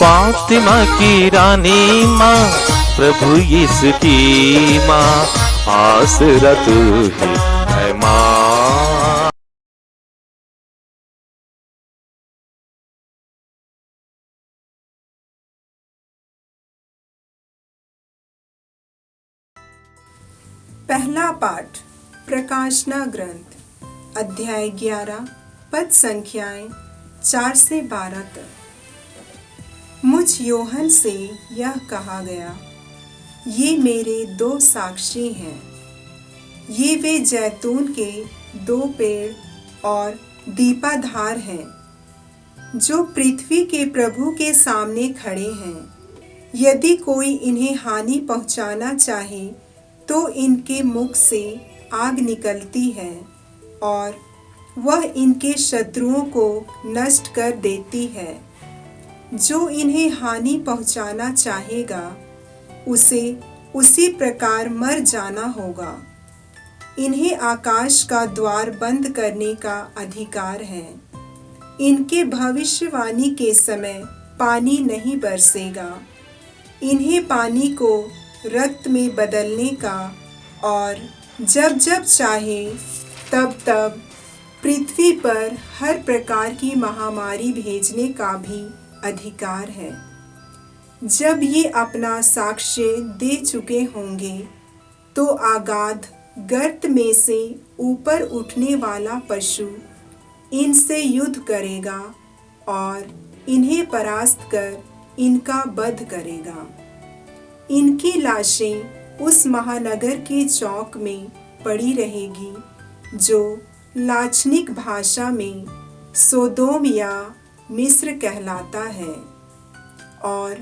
फातिमा की रानी माँ, प्रभु यीशु की माँ, आसरा तू ही है माँ। पहला पाठ प्रकाशना ग्रंथ अध्याय 11 पद संख्याएं 4 से 12 तक। मुझ योहन से यह कहा गया, ये मेरे 2 साक्षी हैं। ये वे जैतून के 2 पेड़ और दीपाधार हैं, जो पृथ्वी के प्रभु के सामने खड़े हैं। यदि कोई इन्हें हानि पहुंचाना चाहे तो इनके मुख से आग निकलती है और वह इनके शत्रुओं को नष्ट कर देती है। जो इन्हें हानि पहुंचाना चाहेगा उसे उसी प्रकार मर जाना होगा। इन्हें आकाश का द्वार बंद करने का अधिकार है। इनके भविष्यवाणी के समय पानी नहीं बरसेगा। इन्हें पानी को रक्त में बदलने का और जब जब चाहे तब तब पृथ्वी पर हर प्रकार की महामारी भेजने का भी अधिकार है। जब ये अपना साक्ष्य दे चुके होंगे तो अगाध गर्त में से ऊपर उठने वाला पशु इनसे युद्ध करेगा और इन्हें परास्त कर इनका वध करेगा। इनकी लाशें उस महानगर के चौक में पड़ी रहेगी, जो लाछनिक भाषा में सोदोम या मिस्र कहलाता है, और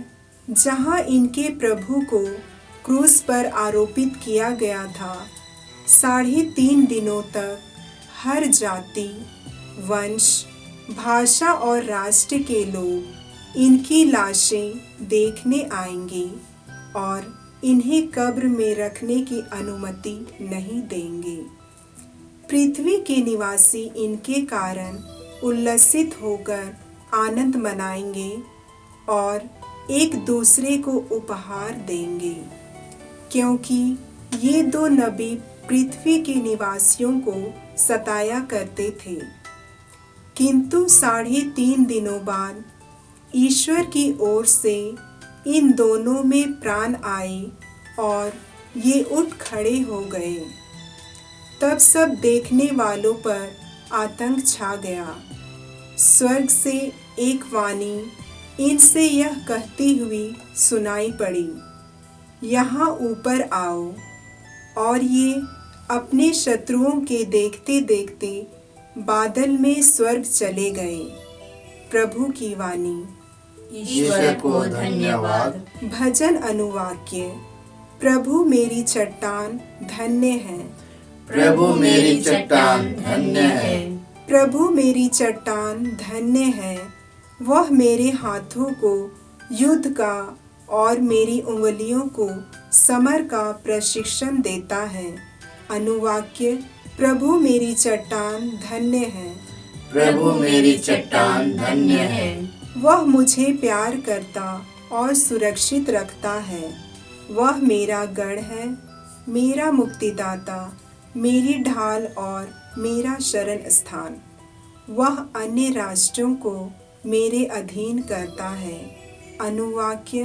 जहां इनके प्रभु को क्रूस पर आरोपित किया गया था। 3.5 दिनों तक हर जाति, वंश, भाषा और राष्ट्र के लोग इनकी लाशें देखने आएंगे और इन्हें कब्र में रखने की अनुमति नहीं देंगे। पृथ्वी के निवासी इनके कारण उल्लसित होकर आनंद मनाएंगे और एक दूसरे को उपहार देंगे, क्योंकि ये 2 नबी पृथ्वी के निवासियों को सताया करते थे। किंतु 3.5 दिनों बाद ईश्वर की ओर से इन दोनों में प्राण आए और ये उठ खड़े हो गए। तब सब देखने वालों पर आतंक छा गया। स्वर्ग से एक वाणी इनसे यह कहती हुई सुनाई पड़ी, यहाँ ऊपर आओ। और ये अपने शत्रुओं के देखते देखते बादल में स्वर्ग चले गए। प्रभु की वाणी। ईश्वर को धन्यवाद। भजन अनुवाक्य। प्रभु मेरी चट्टान धन्य है। प्रभु मेरी चट्टान धन्य है। प्रभु मेरी चट्टान धन्य है। वह मेरे हाथों को युद्ध का और मेरी उंगलियों को समर का प्रशिक्षण देता है। अनुवाक्य। प्रभु मेरी चट्टान धन्य है। प्रभु मेरी चट्टान धन्य है। वह मुझे प्यार करता और सुरक्षित रखता है। वह मेरा गढ़ है, मेरा मुक्तिदाता, मेरी ढाल और मेरा शरण स्थान। वह अन्य राष्ट्रों को मेरे अधीन करता है। अनुवाक्य।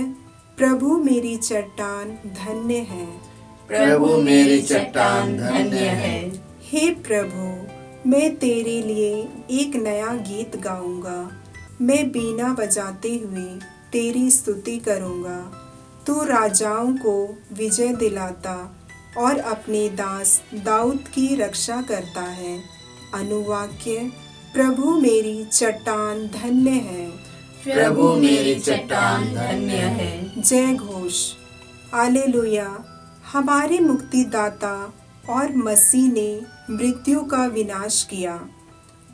प्रभु मेरी चट्टान धन्य है। प्रभु मेरी चट्टान धन्य है। हे प्रभु, मैं तेरे लिए एक नया गीत गाऊंगा। मैं बीना बजाते हुए तेरी स्तुति करूंगा। तू राजाओं को विजय दिलाता और अपने दास दाऊद की रक्षा करता है। अनुवाक्य। प्रभु मेरी चट्टान धन्य है। प्रभु मेरी चट्टान धन्य है। जय घोष। हालेलुया। हमारे मुक्तिदाता और मसीह ने मृत्यु का विनाश किया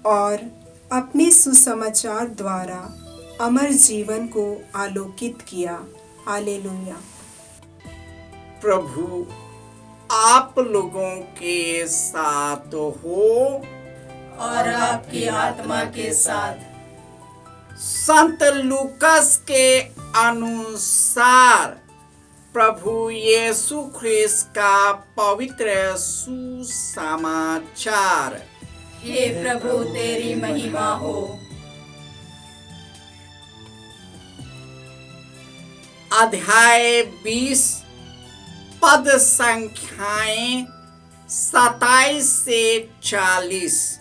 और अपने सुसमाचार द्वारा अमर जीवन को आलोकित किया। हालेलुया। प्रभु आप लोगों के साथ हो और आपकी आत्मा के साथ। संत लूकस के अनुसार प्रभु यीशु ख्रिस्त का पवित्र सुसमाचार। हे प्रभु तेरी महिमा हो। अध्याय 20 पद संख्याएं 27 से 40।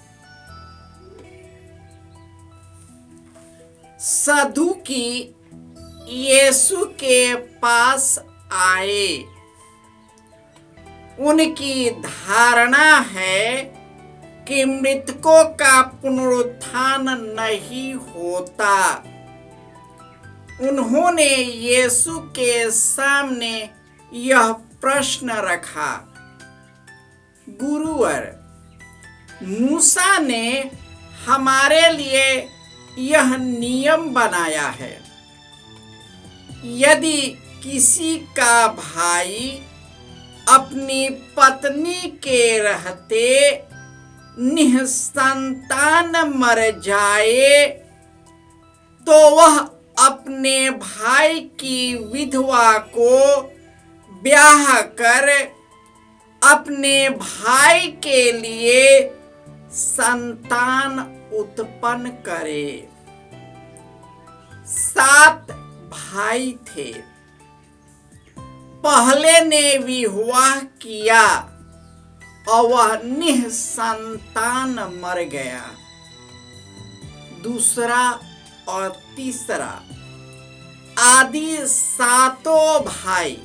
सदूकी यीशु के पास आए। उनकी धारणा है कि मृतकों का पुनरुत्थान नहीं होता। उन्होंने यीशु के सामने यह प्रश्न रखा, गुरुवर, मूसा ने हमारे लिए यह नियम बनाया है, यदि किसी का भाई अपनी पत्नी के रहते निःसंतान मर जाए तो वह अपने भाई की विधवा को ब्याह कर अपने भाई के लिए संतान उत्पन्न करे। 7 भाई थे। पहले ने विवाह किया और वह निःसंतान मर गया। दूसरा और तीसरा आदि 7 भाई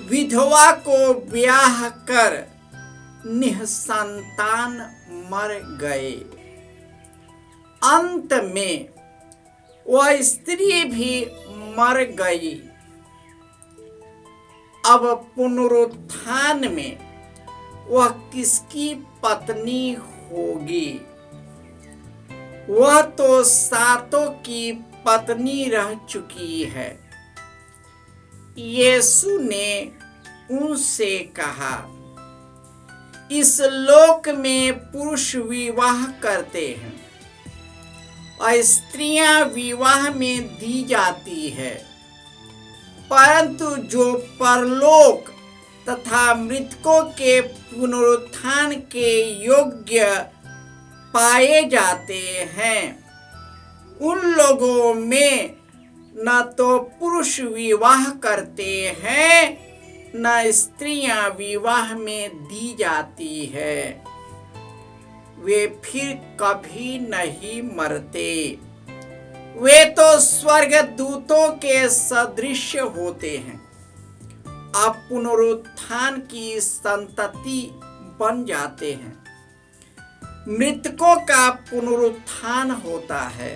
विधवा को ब्याह कर निःसंतान मर गए। अंत में वह स्त्री भी मर गई। अब पुनरुत्थान में वह किसकी पत्नी होगी? वह तो 7 की पत्नी रह चुकी है। यीशु ने उनसे कहा, इस लोक में पुरुष विवाह करते हैं और स्त्रियां विवाह में दी जाती है, परंतु जो परलोक तथा मृतकों के पुनरुत्थान के योग्य पाए जाते हैं, उन लोगों में न तो पुरुष विवाह करते हैं न स्त्रियां विवाह में दी जाती है। वे फिर कभी नहीं मरते। वे तो स्वर्ग दूतों के सदृश होते हैं, अब पुनरुत्थान की संतति बन जाते हैं। मृतकों का पुनरुत्थान होता है।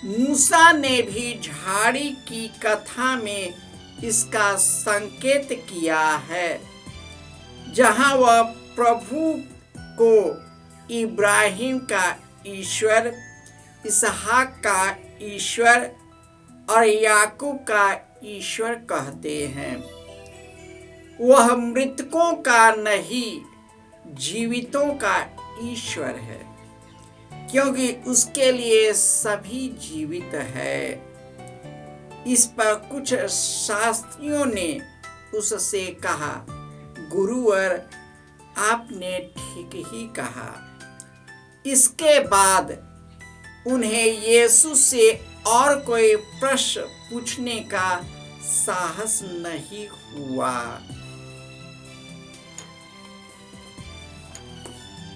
मूसा ने भी झाड़ी की कथा में इसका संकेत किया है, जहां वह प्रभु को इब्राहिम का ईश्वर, इसहाक का ईश्वर और याकूब का ईश्वर कहते हैं। वह मृतकों का नहीं, जीवितों का ईश्वर है, क्योंकि उसके लिए सभी जीवित है। इस पर कुछ शास्त्रियों ने उससे कहा, गुरुवर, आपने ठीक ही कहा। इसके बाद उन्हें यीशु से और कोई प्रश्न पूछने का साहस नहीं हुआ।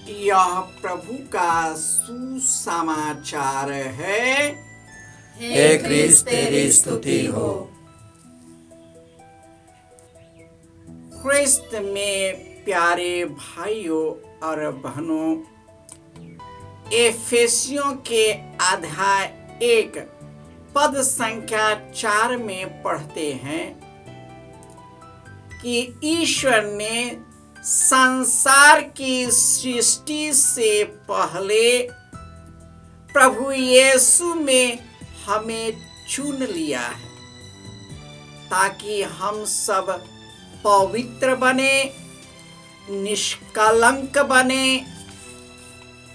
यह प्रभु का सुसमाचार है। हे क्रिस्त तेरी स्तुति हो। क्रिस्त में प्यारे भाइयों और बहनों, एफेसियों के अध्याय 1 पद संख्या 4 में पढ़ते हैं कि ईश्वर ने संसार की सृष्टि से पहले प्रभु यीशु में हमें चुन लिया है, ताकि हम सब पवित्र बने, निष्कलंक बने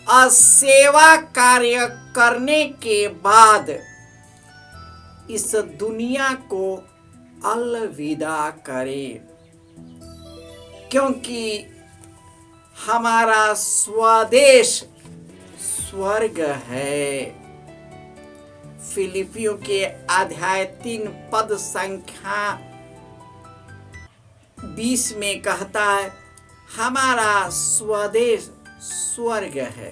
और सेवा कार्य करने के बाद इस दुनिया को अलविदा करें, क्योंकि हमारा स्वदेश स्वर्ग है। फिलिपियों के अध्याय 3 पद संख्या 20 में कहता है, हमारा स्वदेश स्वर्ग है।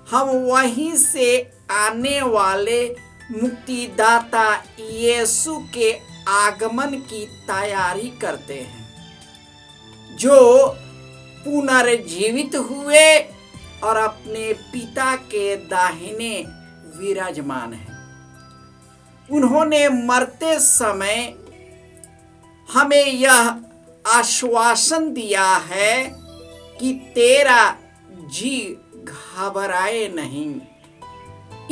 हम वहीं से आने वाले मुक्तिदाता यीशु के आगमन की तैयारी करते हैं, जो पुनर्जीवित हुए और अपने पिता के दाहिने विराजमान हैं। उन्होंने मरते समय हमें यह आश्वासन दिया है कि तेरा जी घबराए नहीं,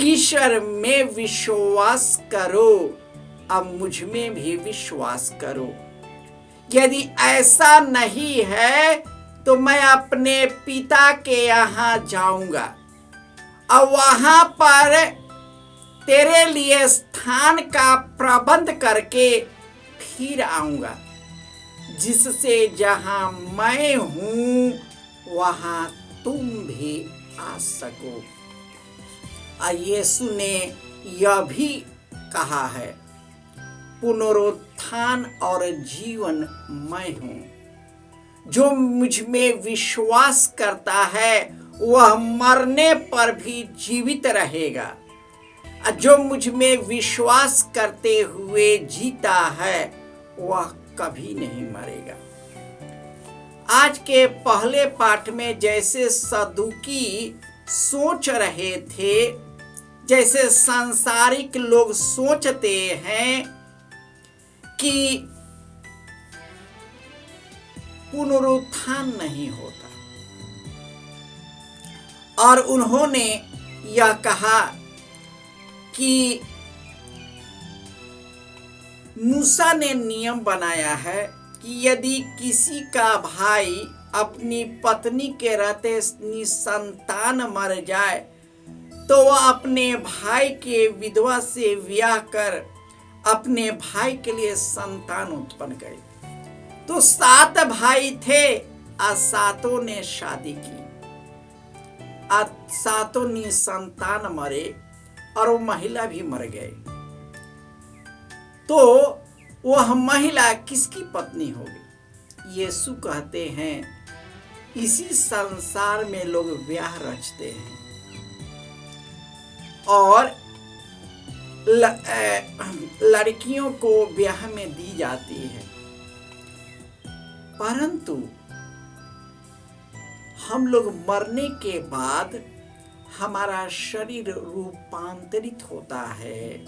ईश्वर में विश्वास करो, अब मुझ में भी विश्वास करो। यदि ऐसा नहीं है तो मैं अपने पिता के यहाँ जाऊंगा और वहां पर तेरे लिए स्थान का प्रबंध करके फिर आऊंगा, जिससे जहां मैं हूं वहां तुम भी आ सको। और यीशु ने यह भी कहा है, पुनरुत्थान और जीवन मैं हूं। जो मुझ में विश्वास करता है वह मरने पर भी जीवित रहेगा, और जो मुझ में विश्वास करते हुए जीता है वह कभी नहीं मरेगा। आज के पहले पाठ में जैसे सदुकी सोच रहे थे, जैसे सांसारिक लोग सोचते हैं कि पुनरुत्थान नहीं होता, और उन्होंने यह कहा कि मूसा ने नियम बनाया है कि यदि किसी का भाई अपनी पत्नी के रहते निसंतान मर जाए तो वह अपने भाई के विधवा से विवाह कर अपने भाई के लिए संतान उत्पन्न करे। तो 7 भाई थे और 7 ने शादी की, और 7 निसंतान मरे और वो महिला भी मर गए। तो वह महिला किसकी पत्नी होगी? यीशु कहते हैं, इसी संसार में लोग ब्याह रचते हैं और लड़कियों को ब्याह में दी जाती है, परंतु हम लोग मरने के बाद हमारा शरीर रूपांतरित होता है।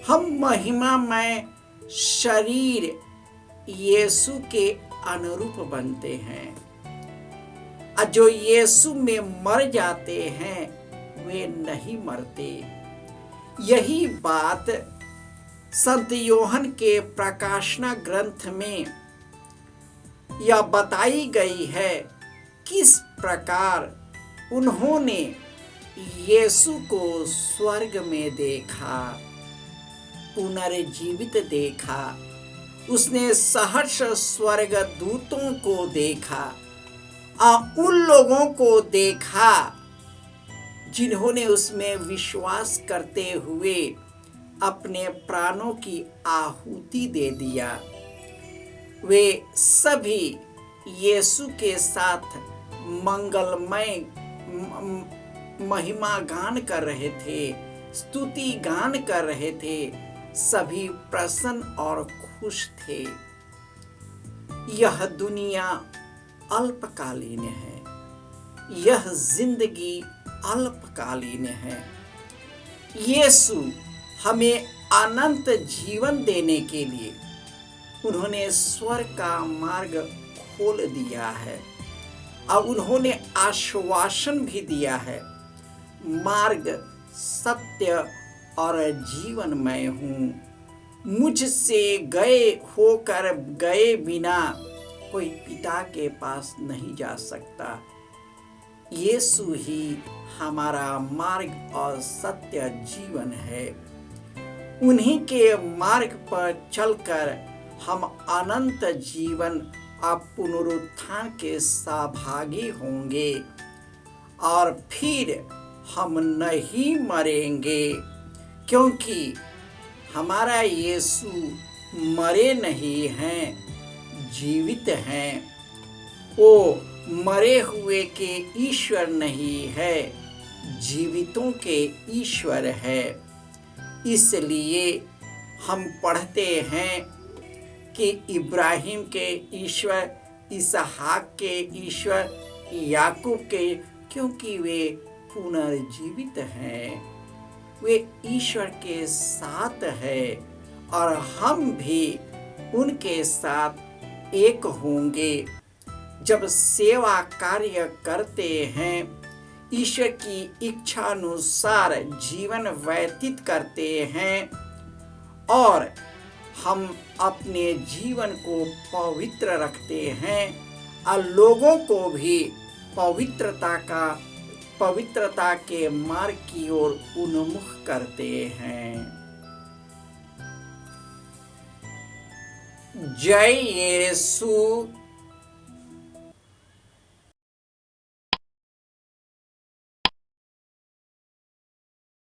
हम महिमामय शरीर यीशु के अनुरूप बनते हैं, और जो यीशु में मर जाते हैं वे नहीं मरते। यही बात संत योहन के प्रकाशना ग्रंथ में यह बताई गई है, किस प्रकार उन्होंने यीशु को स्वर्ग में देखा, पुनर्जीवित देखा। उसने सहर्ष स्वर्ग दूतों को देखा और उन लोगों को देखा जिन्होंने उसमें विश्वास करते हुए अपने प्राणों की आहुति दे दिया। वे सभी यीशु के साथ मंगलमय महिमा गान कर रहे थे, स्तुति गान कर रहे थे। सभी प्रसन्न और खुश थे। यह दुनिया अल्पकालीन है, यह जिंदगी अल्पकालीन है। यीशु हमें अनंत जीवन देने के लिए उन्होंने स्वर्ग का मार्ग खोल दिया है और उन्होंने आश्वासन भी दिया है, मार्ग सत्य और जीवन मैं हूँ। मुझसे गए बिना कोई पिता के पास नहीं जा सकता। यीशु ही हमारा मार्ग और सत्य जीवन है। उन्हीं के मार्ग पर चलकर हम अनंत जीवन और पुनरुत्थान के सहभागी होंगे और फिर हम नहीं मरेंगे, क्योंकि हमारा यीशु मरे नहीं हैं, जीवित हैं। वो मरे हुए के ईश्वर नहीं है, जीवितों के ईश्वर है। इसलिए हम पढ़ते हैं कि इब्राहिम के ईश्वर, इसहाक के ईश्वर, याकूब के, क्योंकि वे पुनर्जीवित हैं, वे ईश्वर के साथ है और हम भी उनके साथ एक होंगे जब सेवा कार्य करते हैं, ईश्वर की इच्छा अनुसार जीवन व्यतीत करते हैं और हम अपने जीवन को पवित्र रखते हैं और लोगों को भी पवित्रता के मार्ग की ओर उन्मुख करते हैं। जय यीशु।